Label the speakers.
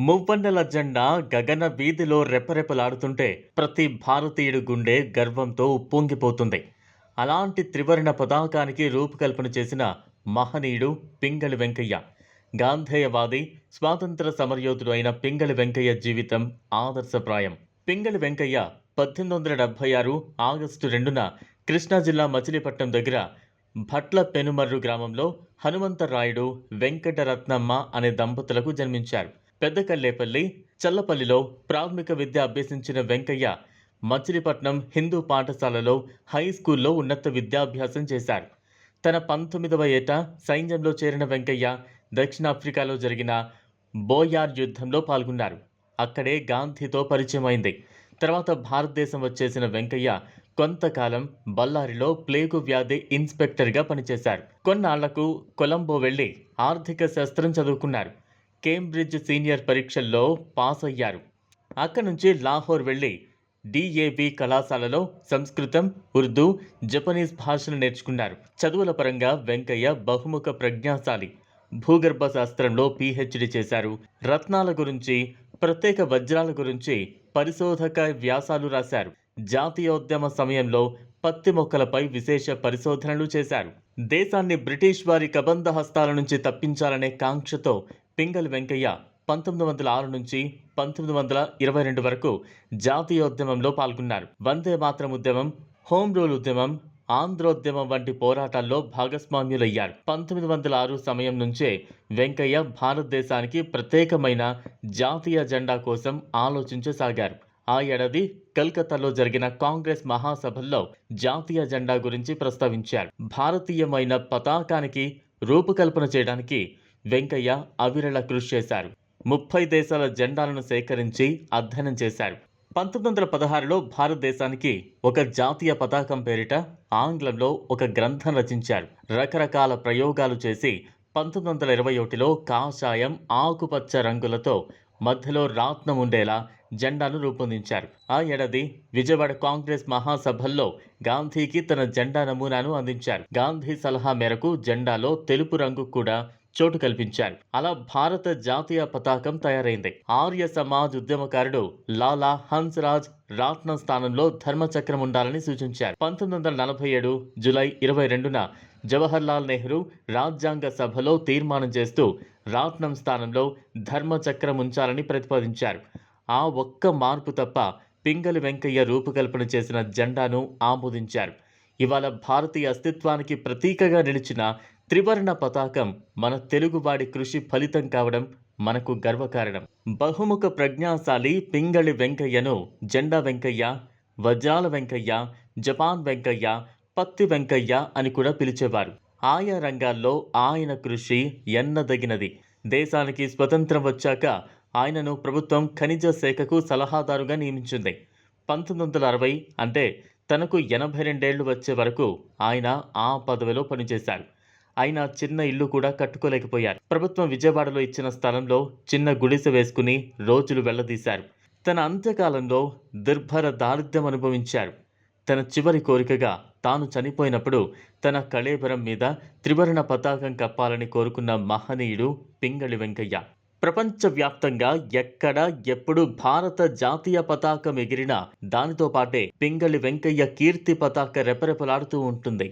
Speaker 1: మువ్వన్నెల జెండా గగన వీధిలో రెపరెపలాడుతుంటే ప్రతి భారతీయుడి గుండె గర్వంతో ఉప్పొంగిపోతుంది. అలాంటి త్రివర్ణ పతాకానికి రూపకల్పన చేసిన మహనీయుడు పింగళి వెంకయ్య. గాంధేయవాది, స్వాతంత్ర సమరయోధుడు అయిన పింగళి వెంకయ్య జీవితం ఆదర్శప్రాయం. పింగళి వెంకయ్య 1876 ఆగస్టు 2న కృష్ణా జిల్లా మచిలీపట్నం దగ్గర భట్ల పెనుమర్రు గ్రామంలో హనుమంతరాయుడు, వెంకటరత్నమ్మ అనే దంపతులకు జన్మించారు. పెద్దకల్లేపల్లి, చల్లపల్లిలో ప్రాథమిక విద్య అభ్యసించిన వెంకయ్య మచిలీపట్నం హిందూ పాఠశాలలో, హై స్కూల్లో ఉన్నత విద్యాభ్యాసం చేశారు. తన 19వ ఏట సైన్యంలో చేరిన వెంకయ్య దక్షిణాఫ్రికాలో జరిగిన బోయార్ యుద్ధంలో పాల్గొన్నారు. అక్కడే గాంధీతో పరిచయం అయింది. తర్వాత భారతదేశం వచ్చేసిన వెంకయ్య కొంతకాలం బళ్ళారిలో ప్లేగు వ్యాధి ఇన్స్పెక్టర్గా పనిచేశారు. కొన్నాళ్లకు కొలంబో వెళ్లి ఆర్థిక శాస్త్రం చదువుకున్నారు. కేంబ్రిడ్జ్ సీనియర్ పరీక్షల్లో పాస్ అయ్యారు. అక్కడి నుంచి లాహోర్ వెళ్లి డిఏవి కళాశాలలో సంస్కృతం, ఉర్దూ, జపనీస్ భాషను నేర్చుకున్నారు. చదువుల పరంగా వెంకయ్య బహుముఖ ప్రజ్ఞాశాలి. భూగర్భ శాస్త్రంలో పీహెచ్డీ చేశారు. రత్నాల గురించి, ప్రత్యేక వజ్రాల గురించి పరిశోధక వ్యాసాలు రాశారు. జాతీయోద్యమ సమయంలో పత్తి మొక్కలపై విశేష పరిశోధనలు చేశారు. దేశాన్ని బ్రిటిష్ వారి కబంధ హస్తాల నుంచి తప్పించాలనే కాంక్షతో పింగళి వెంకయ్య 1906 నుంచి 1922 వరకు జాతీయోద్యమంలో పాల్గొన్నారు. వందే మాతరం ఉద్యమం, హోం రూల్ ఉద్యమం, ఆంధ్రోద్యమం వంటి పోరాటాల్లో భాగస్వామ్యులయ్యారు. 1906 సమయం నుంచే వెంకయ్య భారతదేశానికి ప్రత్యేకమైన జాతీయ జెండా కోసం ఆలోచించసాగారు. ఆ ఏడాది కలకత్తాలో జరిగిన కాంగ్రెస్ మహాసభల్లో జాతీయ జెండా గురించి ప్రస్తావించారు. భారతీయమైన పతాకానికి రూపకల్పన చేయడానికి వెంకయ్య అవిరళ కృషి చేశారు. 30 దేశాల జెండాలను సేకరించి అధ్యయనం చేశారు. 1916లో భారతదేశానికి ఒక జాతీయ పతాకం పేరిట ఆంగ్లంలో ఒక గ్రంథం రచించారు. రకరకాల ప్రయోగాలు చేసి 1921లో కాషాయం, ఆకుపచ్చ రంగులతో మధ్యలో రాట్నం ఉండేలా జెండాను రూపొందించారు. ఆ ఏడాది విజయవాడ కాంగ్రెస్ మహాసభల్లో గాంధీకి తన జెండా నమూనాను అందించారు. గాంధీ సలహా మేరకు జెండాలో తెలుపు రంగు కూడా చోటు కల్పించారు. అలా భారత జాతీయ పతాకం తయారైంది. ఆర్య సమాజ్ ఉద్యమకారుడు లాలా హన్స్రాజ్ రాట్నం స్థానంలో ధర్మచక్రం ఉండాలని సూచించారు. 1947 జూలై 22న జవహర్లాల్ నెహ్రూ రాజ్యాంగ సభలో తీర్మానం చేస్తూ రాట్నం స్థానంలో ధర్మచక్రం ఉంచాలని ప్రతిపాదించారు. ఆ ఒక్క మార్పు తప్ప పింగళి వెంకయ్య రూపకల్పన చేసిన జెండాను ఆమోదించారు. ఇవాళ భారతీయ అస్తిత్వానికి ప్రతీకగా నిలిచిన త్రివర్ణ పతాకం మన తెలుగువాడి కృషి ఫలితం కావడం మనకు గర్వకారణం. బహుముఖ ప్రజ్ఞాశాలి పింగళి వెంకయ్యను జెండా వెంకయ్య, వజ్రాల వెంకయ్య, జపాన్ వెంకయ్య, పత్తి వెంకయ్య అని కూడా పిలిచేవారు. ఆయా రంగాల్లో ఆయన కృషి ఎన్నదగినది. దేశానికి స్వతంత్రం వచ్చాక ఆయనను ప్రభుత్వం ఖనిజ శాఖకు సలహాదారుగా నియమించింది. 1960 అంటే తనకు 82 ఏళ్లు వచ్చే వరకు ఆయన ఆ పదవిలో పనిచేశారు. ఆయన చిన్న ఇల్లు కూడా కట్టుకోలేకపోయారు. ప్రభుత్వం విజయవాడలో ఇచ్చిన స్థలంలో చిన్న గుడిసె వేసుకుని రోజులు వెళ్లదీశారు. తన అంత్యకాలంలో దుర్భర దారిద్ర్యం అనుభవించారు. తన చివరి కోరికగా తాను చనిపోయినప్పుడు తన కళేబరం మీద త్రివర్ణ పతాకం కప్పాలని కోరుకున్న మహనీయుడు పింగళి వెంకయ్య. ప్రపంచవ్యాప్తంగా ఎక్కడ ఎప్పుడు భారత జాతీయ పతాకం ఎగిరినా దానితో పాటే పింగళి వెంకయ్య కీర్తి పతాక రెపరెపలాడుతూ ఉంటుంది.